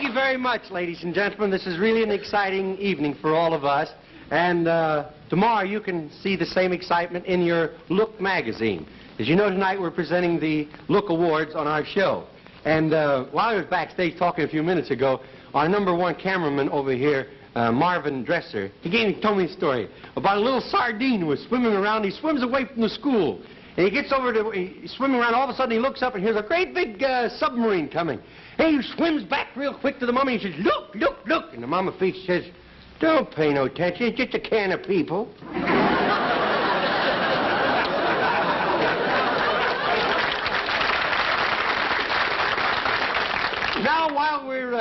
you very much, ladies and gentlemen. This is really an exciting evening for all of us. And tomorrow you can see the same excitement in your Look magazine. As you know, tonight we're presenting the Look Awards on our show. And while I was backstage talking a few minutes ago, our #1 cameraman over here, Marvin Dresser, he told me a story about a little sardine who was swimming around. He swims away from the school. And he gets over to, he's swimming around, all of a sudden he looks up and here's a great big submarine coming. And he swims back real quick to the mama and he says, "Look, look, look." And the mama fish says, "Don't pay no attention, it's just a can of people." Now, while we're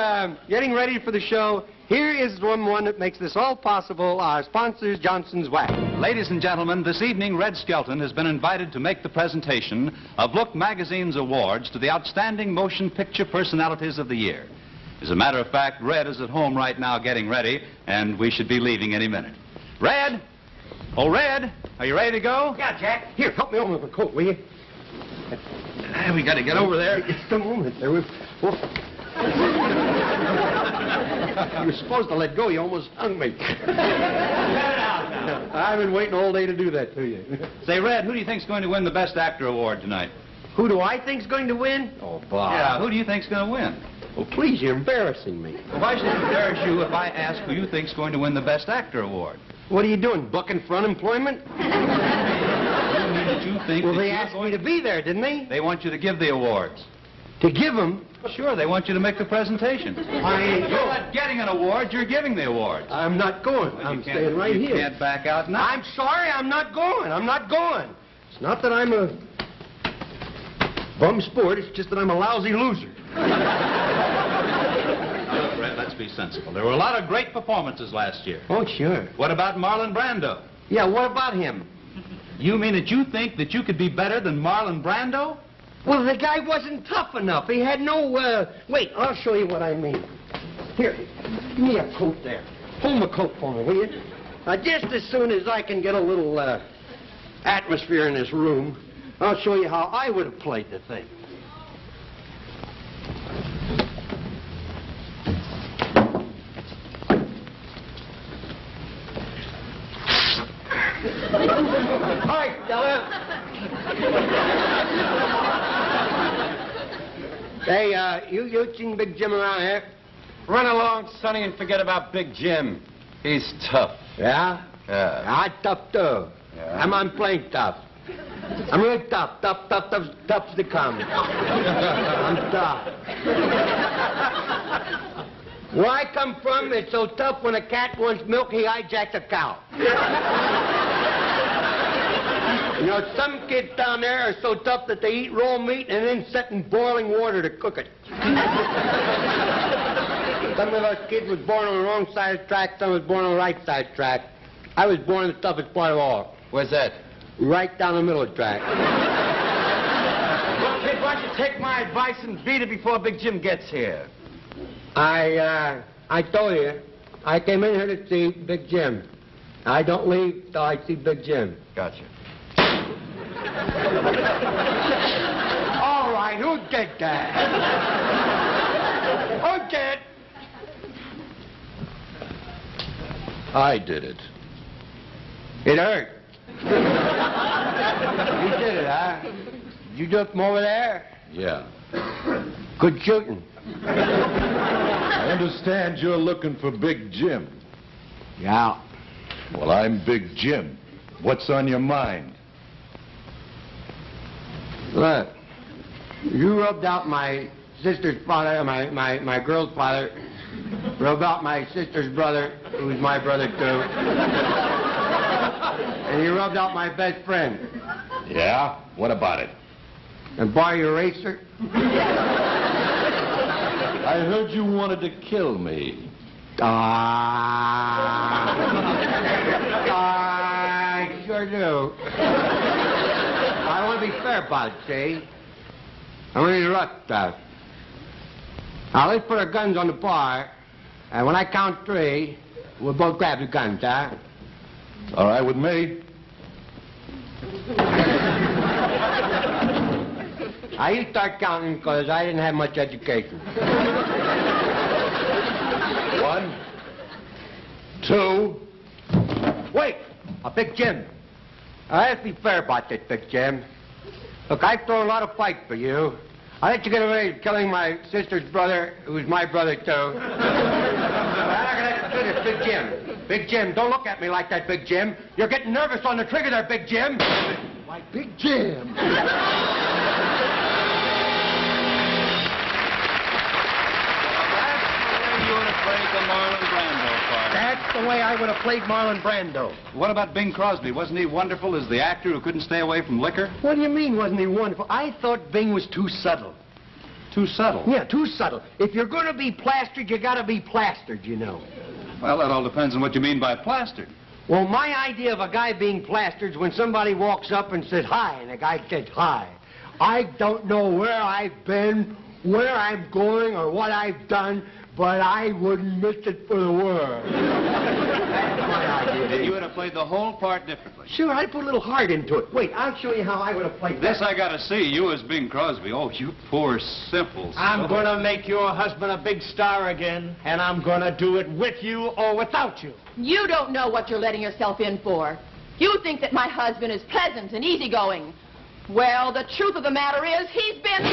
getting ready for the show, here is one that makes this all possible, our sponsors, Johnson's Wax. Ladies and gentlemen, this evening, Red Skelton has been invited to make the presentation of Look Magazine's awards to the outstanding motion picture personalities of the year. As a matter of fact, Red is at home right now getting ready, and we should be leaving any minute. Red? Oh, Red, are you ready to go? Yeah, Jack. Here, help me over with the coat, will you? We got to get over there. Just a moment there. You were supposed to let go. You almost hung me. I've been waiting all day to do that to you. Say, Red, who do you think's going to win the Best Actor award tonight? Who do I think's going to win? Oh, Bob. Yeah, who do you think's going to win? Oh, please, you're embarrassing me. Well, why should it embarrass you if I ask who you think's going to win the Best Actor award? What are you doing, bucking for unemployment? You think well, they asked me to be there, didn't they? They want you to give the awards. To give them? Sure, they want you to make the presentation. I ain't You're not getting an award, you're giving the awards. I'm not going. Well, I'm staying right here. You can't back out now. I'm sorry, I'm not going. I'm not going. It's not that I'm a bum sport, it's just that I'm a lousy loser. Now, look, Red, let's be sensible. There were a lot of great performances last year. Oh, sure. What about Marlon Brando? Yeah, what about him? You mean that you think that you could be better than Marlon Brando? Well, the guy wasn't tough enough. He had no, wait, I'll show you what I mean. Here, give me a coat there. Hold my coat for me, will you? Just as soon as I can get a little, atmosphere in this room, I'll show you how I would have played the thing. Hi, Stella. Hey, you seen Big Jim around here? Run along, Sonny, and forget about Big Jim. He's tough. Yeah? Yeah. I'm tough, too. Yeah. I'm playing tough. I'm really tough. Tough's to come. I'm tough. Where I come from, it's so tough when a cat wants milk, he hijacks a cow. You know, some kids down there are so tough that they eat raw meat and then set in boiling water to cook it. Some of us kids was born on the wrong side of the track, some was born on the right side of the track. I was born in the toughest part of all. Where's that? Right down the middle of the track. Well, kid, why don't you take my advice and beat it before Big Jim gets here? I told you, I came in here to see Big Jim. I don't leave till I see Big Jim. Gotcha. All right, who did that? Who did? I did it. It hurt. You did it, huh? You do it from over there? Yeah. Good shooting. I understand you're looking for Big Jim. Yeah. Well, I'm Big Jim. What's on your mind? Look, you rubbed out my sister's father, my girl's father, rubbed out my sister's brother, who's my brother too, and you rubbed out my best friend. Yeah? What about it? And borrow your eraser? I heard you wanted to kill me. I sure do. I want to be fair about it, see? I'm going to interrupt stuff. Now, let's put our guns on the bar, and when I count 3, we'll both grab the guns, huh? All right with me. Now, you start counting, because I didn't have much education. 1, 2. Wait! Big Jim. Let's be fair about this, Big Jim. Look, I've thrown a lot of fight for you. I let you get away with killing my sister's brother, who's my brother, too. I'm not going to do this, Big Jim. Big Jim, don't look at me like that, Big Jim. You're getting nervous on the trigger there, Big Jim. Why, Big Jim. That's the way I would have played Marlon Brando. What about Bing Crosby? Wasn't he wonderful as the actor who couldn't stay away from liquor? What do you mean, wasn't he wonderful? I thought Bing was too subtle. Too subtle. Yeah, too subtle. If you're going to be plastered, you got to be plastered, you know. Well, that all depends on what you mean by plastered. Well, my idea of a guy being plastered is when somebody walks up and says hi, and the guy says hi. I don't know where I've been, where I'm going, or what I've done, but I wouldn't miss it for the world. That's my idea. You would have played the whole part differently. Sure, I'd put a little heart into it. Wait, I'll show you how I would have played This that. I gotta see, you as Bing Crosby. Oh, you poor simple I'm going to make your husband a big star again, and I'm going to do it with you or without you. You don't know what you're letting yourself in for. You think that my husband is pleasant and easygoing. Well, the truth of the matter is he's been...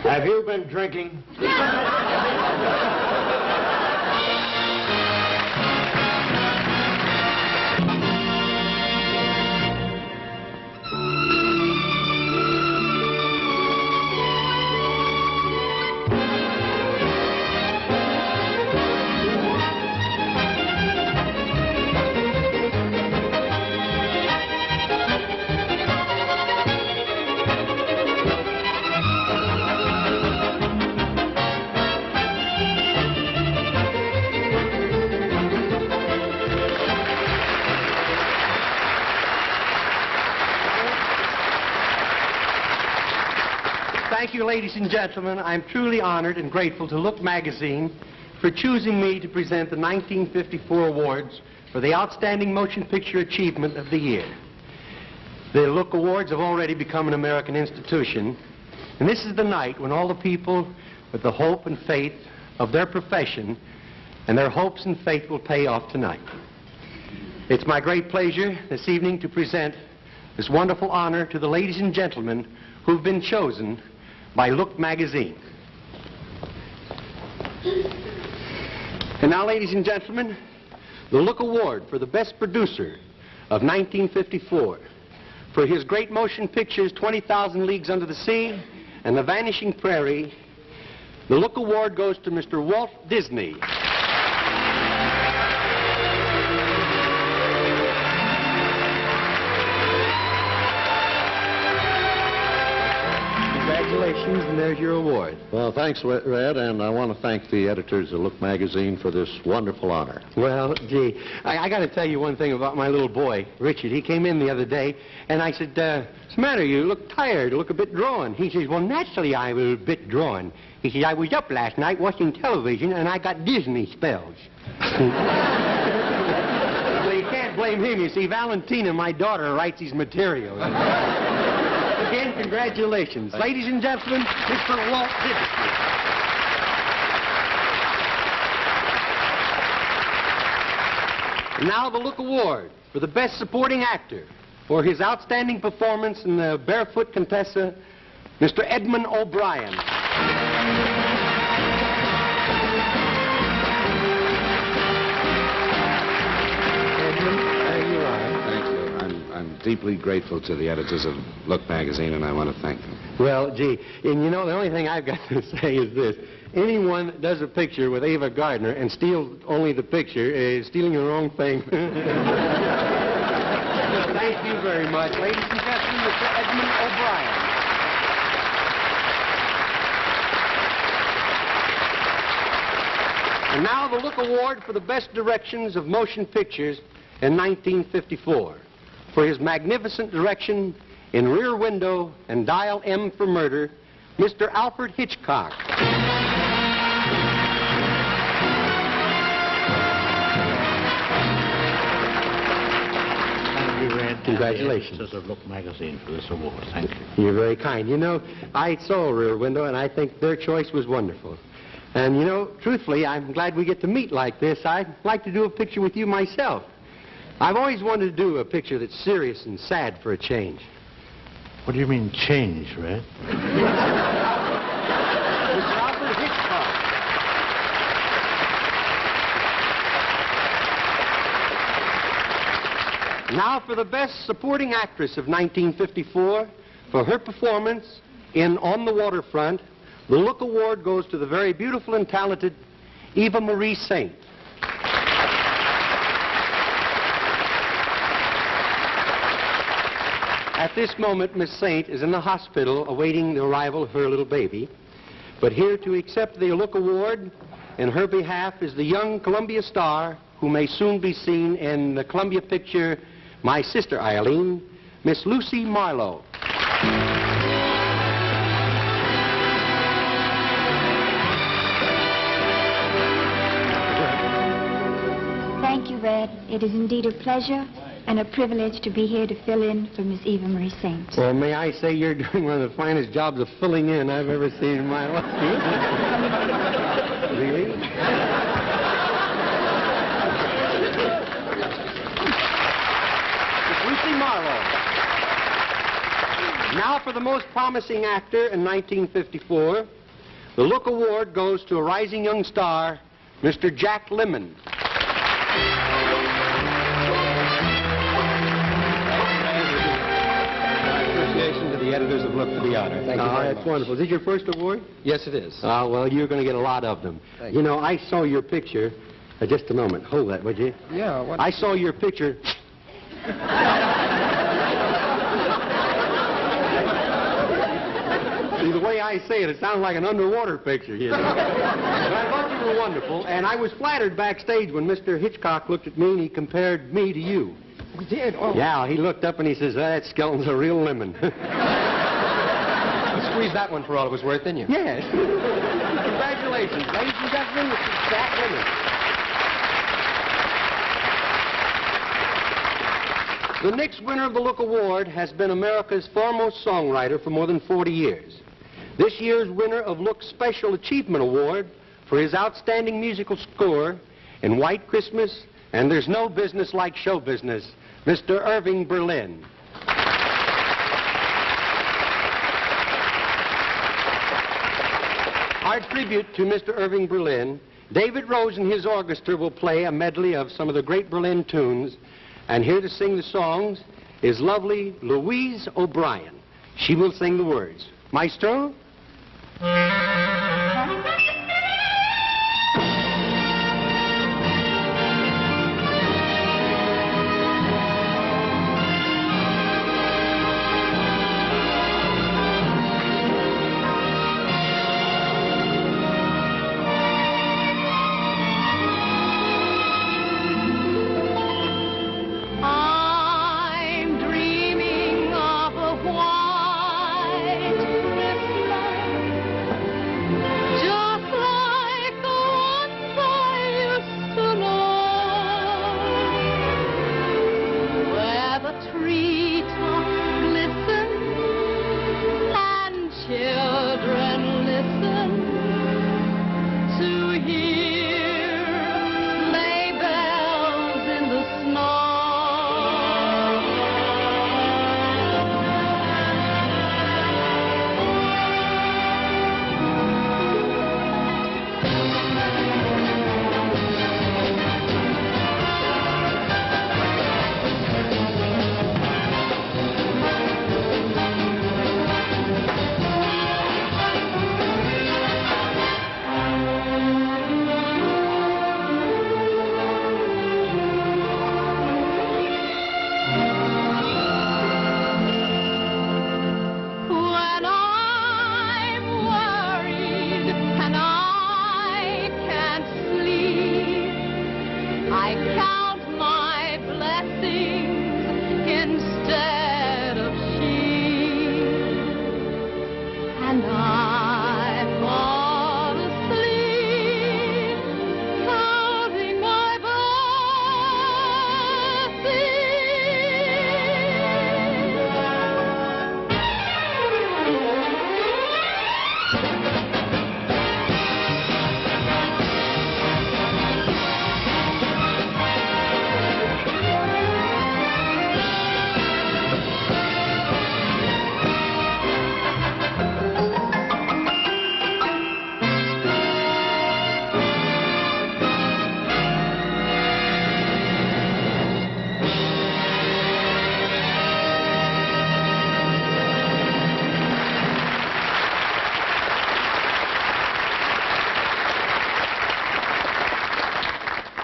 Have you been drinking? Thank you, ladies and gentlemen. I'm truly honored and grateful to Look magazine for choosing me to present the 1954 awards for the Outstanding Motion Picture Achievement of the Year. The Look Awards have already become an American institution, and this is the night when all the people with the hope and faith of their profession and their hopes and faith will pay off tonight. It's my great pleasure this evening to present this wonderful honor to the ladies and gentlemen who've been chosen by Look magazine. And now, ladies and gentlemen, the Look Award for the Best Producer of 1954 for his great motion pictures 20,000 Leagues Under the Sea and The Vanishing Prairie. The Look Award goes to Mr. Walt Disney. Congratulations, and there's your award. Well, thanks, Red, and I want to thank the editors of Look magazine for this wonderful honor. Well, gee, I got to tell you one thing about my little boy, Richard. He came in the other day, and I said, what's the matter? You look tired. You look a bit drawn. He says, well, naturally I was a bit drawn. He says, I was up last night watching television, and I got Disney spells. Well, you can't blame blame him. You see, Valentina, my daughter, writes his material. Again, congratulations. Ladies and gentlemen, Mr. Walt Disney. And now the Look Award for the Best Supporting Actor for his outstanding performance in The Barefoot Contessa, Mr. Edmund O'Brien. Edmund, there you are. Thank you. I'm deeply grateful to the editors of Look magazine, and I want to thank them. Well, gee, and you know, the only thing I've got to say is this. Anyone that does a picture with Ava Gardner and steals only the picture is stealing the wrong thing. Thank you very much. Ladies and gentlemen, Mr. Edmund O'Brien. And now the Look Award for the Best Directions of Motion Pictures in 1954 for his magnificent direction in Rear Window and Dial M for Murder, Mr. Alfred Hitchcock. Thank you, Red. Congratulations. Editors of Look magazine for this award. Thank you. You're very kind. You know, I saw Rear Window, and I think their choice was wonderful. And, you know, truthfully, I'm glad we get to meet like this. I'd like to do a picture with you myself. I've always wanted to do a picture that's serious and sad for a change. What do you mean, change, Red? Mr. Alfred Hitchcock. Now for the Best Supporting Actress of 1954 for her performance in On the Waterfront, the Look Award goes to the very beautiful and talented Eva Marie Saint. At this moment, Miss Saint is in the hospital awaiting the arrival of her little baby. But here to accept the Look Award in her behalf is the young Columbia star who may soon be seen in the Columbia picture My Sister Eileen, Miss Lucy Marlowe. Thank you, Red. It is indeed a pleasure and a privilege to be here to fill in for Miss Eva Marie Saint. Well, may I say you're doing one of the finest jobs of filling in I've ever seen in my life. Really? Miss Lucy Marlowe. Now for the most promising actor in 1954, the Look Award goes to a rising young star, Mr. Jack Lemmon. To the editors of Look for the Honor. Thank you very much. That's wonderful. Is this your first award? Yes, it is. Well, you're going to get a lot of them. Thank You know, I saw your picture. Just a moment. Hold that, would you? Yeah, what? I saw your picture. See, the way I say it, it sounds like an underwater picture, you know. But I thought you were wonderful, and I was flattered backstage when Mr. Hitchcock looked at me and he compared me to you. We did. Oh. Yeah, he looked up and he says, that Skelton's a real lemon. You squeezed that one for all it was worth, didn't you? Yes. Congratulations, ladies and gentlemen, Mr. Jack Lemmon. The next winner of the Look Award has been America's foremost songwriter for more than 40 years. This year's winner of Look's Special Achievement Award for his outstanding musical score in White Christmas and There's No Business Like Show Business, Mr. Irving Berlin. Our tribute to Mr. Irving Berlin, David Rose and his orchestra will play a medley of some of the great Berlin tunes, and here to sing the songs is lovely Louise O'Brien. She will sing the words. Maestro? I'm dreaming of a white Christmas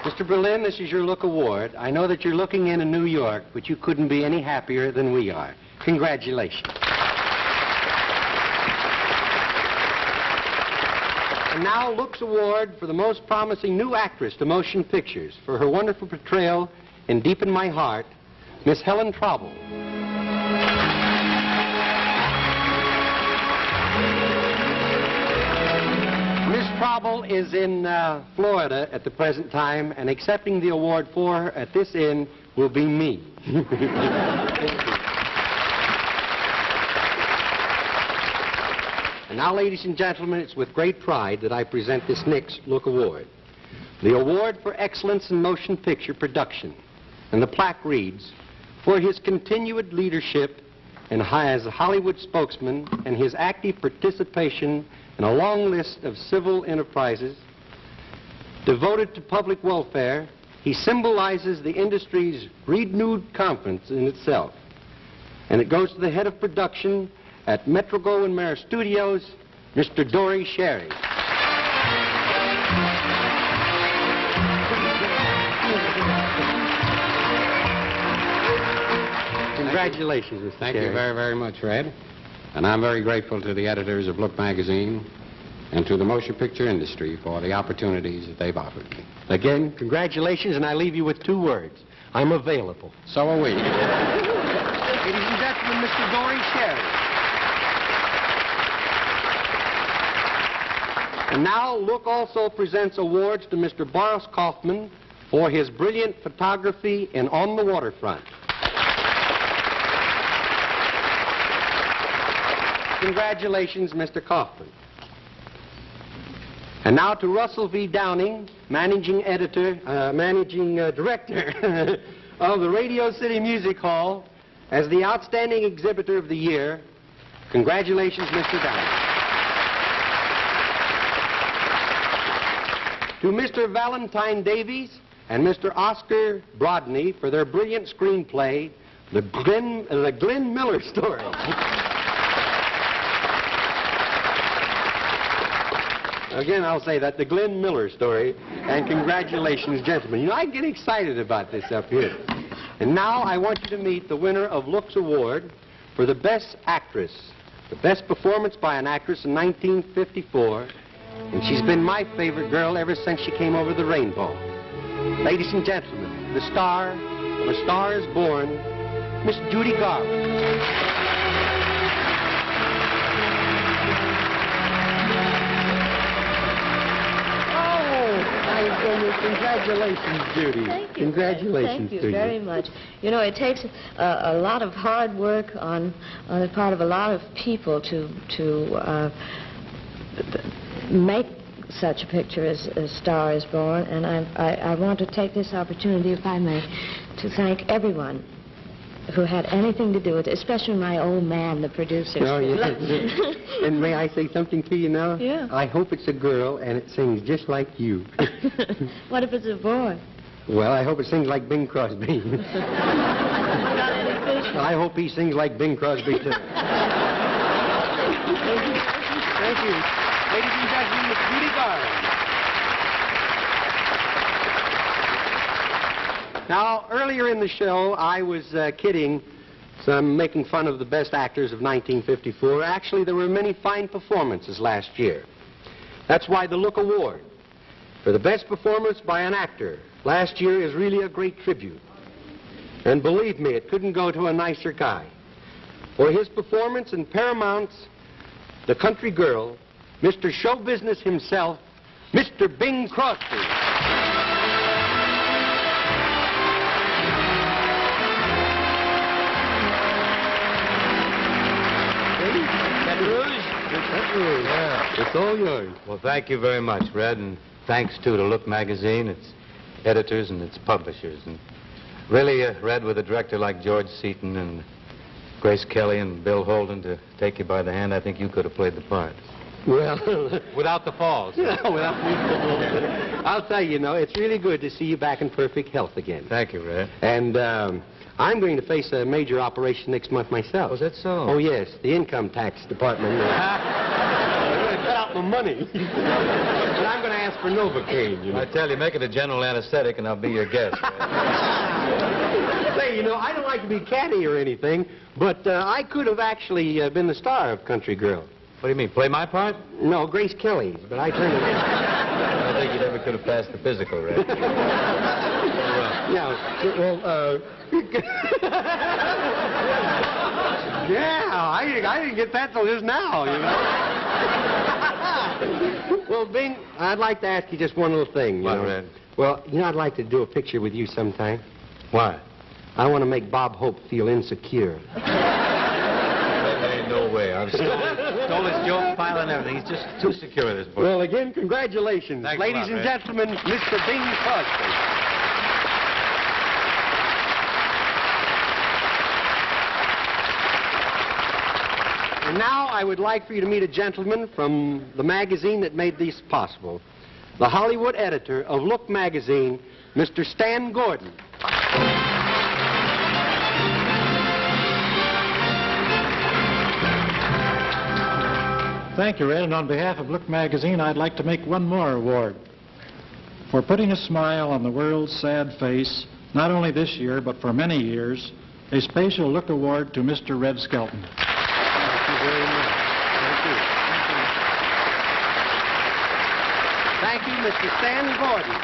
Mr. Berlin, this is your Look Award. I know that you're looking in New York, but you couldn't be any happier than we are. Congratulations. And now, Look's Award for the most promising new actress to motion pictures for her wonderful portrayal in Deep in My Heart, Miss Helen Trauble. Miss Trauble is in Florida at the present time, and accepting the award for her at this end will be me. And now, ladies and gentlemen, it's with great pride that I present this next Look Award. The award for excellence in motion picture production. And the plaque reads, for his continued leadership and as a Hollywood spokesman and his active participation in a long list of civil enterprises devoted to public welfare, he symbolizes the industry's renewed confidence in itself. And it goes to the head of production at Metro-Goldwyn-Mayer Studios, Mr. Dory Sherry. Congratulations, Mr. Thank Sherry. you very, very much, Red. And I'm very grateful to the editors of Look magazine and to the motion picture industry for the opportunities that they've offered me. Again, congratulations, and I leave you with 2 words. I'm available. So are we. Ladies and gentlemen, Mr. Dory Sherry. And now, Look also presents awards to Mr. Boris Kaufman for his brilliant photography in On the Waterfront. Congratulations, Mr. Kaufman. And now to Russell V. Downing, managing director of the Radio City Music Hall, as the outstanding exhibitor of the year. Congratulations, Mr. Downing. To Mr. Valentine Davies and Mr. Oscar Brodney for their brilliant screenplay, The Glenn Miller Story. Again, I'll say that, The Glenn Miller Story. And congratulations, gentlemen. You know, I get excited about this up here. And now I want you to meet the winner of Look's Award for the Best Actress, the best performance by an actress in 1954. And she's been my favorite girl ever since she came over the rainbow. Ladies and gentlemen, the star of A Star is Born, Miss Judy Garland. Congratulations, Judy. Thank you. Congratulations Thank you to very much. You know, it takes a lot of hard work on the part of a lot of people to make such a picture as Star is Born, and I want to take this opportunity, if I may, to thank everyone who had anything to do with it, especially my old man, the producer. Oh, yes. And may I say something to you now? Yeah. I hope it's a girl and it sings just like you. What if it's a boy? Well, I hope it sings like Bing Crosby. I hope he sings like Bing Crosby, too. Thank you. Ladies and gentlemen, Miss Judy Garland. Now, earlier in the show, I was kidding, making fun of the best actors of 1954. Actually, there were many fine performances last year. That's why the Look Award for the best performance by an actor last year is really a great tribute. And believe me, it couldn't go to a nicer guy. For his performance in Paramount's The Country Girl, Mr. Show Business himself, Mr. Bing Crosby. Yeah. It's all yours. Well, thank you very much, Red, and thanks, too, to Look magazine, its editors and its publishers. And really, Red, with a director like George Seaton and Grace Kelly and Bill Holden to take you by the hand, I think you could have played the part. Well, Without the falls. I'll tell you, it's really good to see you back in perfect health again. Thank you, Red. And I'm going to face a major operation next month myself. Was that so? Oh, yes, the income tax department. They're going to cut out my money. And I'm going to ask ask for Novocaine, you know. I tell you, make it a general anesthetic and I'll be your guest. Say, you know, I don't like to be catty or anything, but I could have actually been the star of Country Girl. What do you mean, play my part? No, Grace Kelly's, but I turned it in. I don't think you never could have passed the physical, Red. Yeah, well, yeah, I didn't get that till just now, you know. Well, Bing, I'd like to ask you just one little thing, you What, know. Red? Well, you know, I'd like to do a picture with you sometime. Why? I want to make Bob Hope feel insecure. There ain't no way. I've stole his joke pile and everything. He's just too secure in this book. Well, again, congratulations. Thanks a Ladies lot, and Red. gentlemen, Mr. Bing Crosby. And now I would like for you to meet a gentleman from the magazine that made this possible. The Hollywood editor of Look magazine, Mr. Stan Gordon. Thank you, Red, and on behalf of Look magazine, I'd like to make one more award for putting a smile on the world's sad face, not only this year, but for many years, a special Look award to Mr. Red Skelton. Thank you very much. Thank you. Thank you, Mr. Stan Gordon.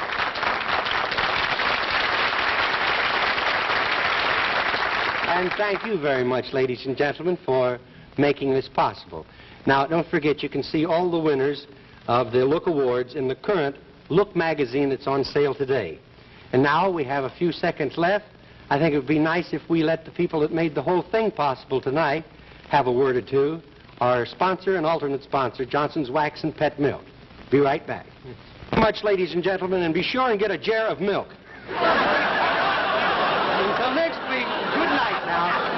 And thank you very much, ladies and gentlemen, for making this possible. Now, don't forget, you can see all the winners of the Look Awards in the current Look magazine that's on sale today. And now we have a few seconds left. I think it would be nice if we let the people that made the whole thing possible tonight have a word or two. Our sponsor and alternate sponsor, Johnson's Wax and Pet Milk. Be right back. Thank you much, ladies and gentlemen, and be sure and get a jar of milk. Until next week, good night now.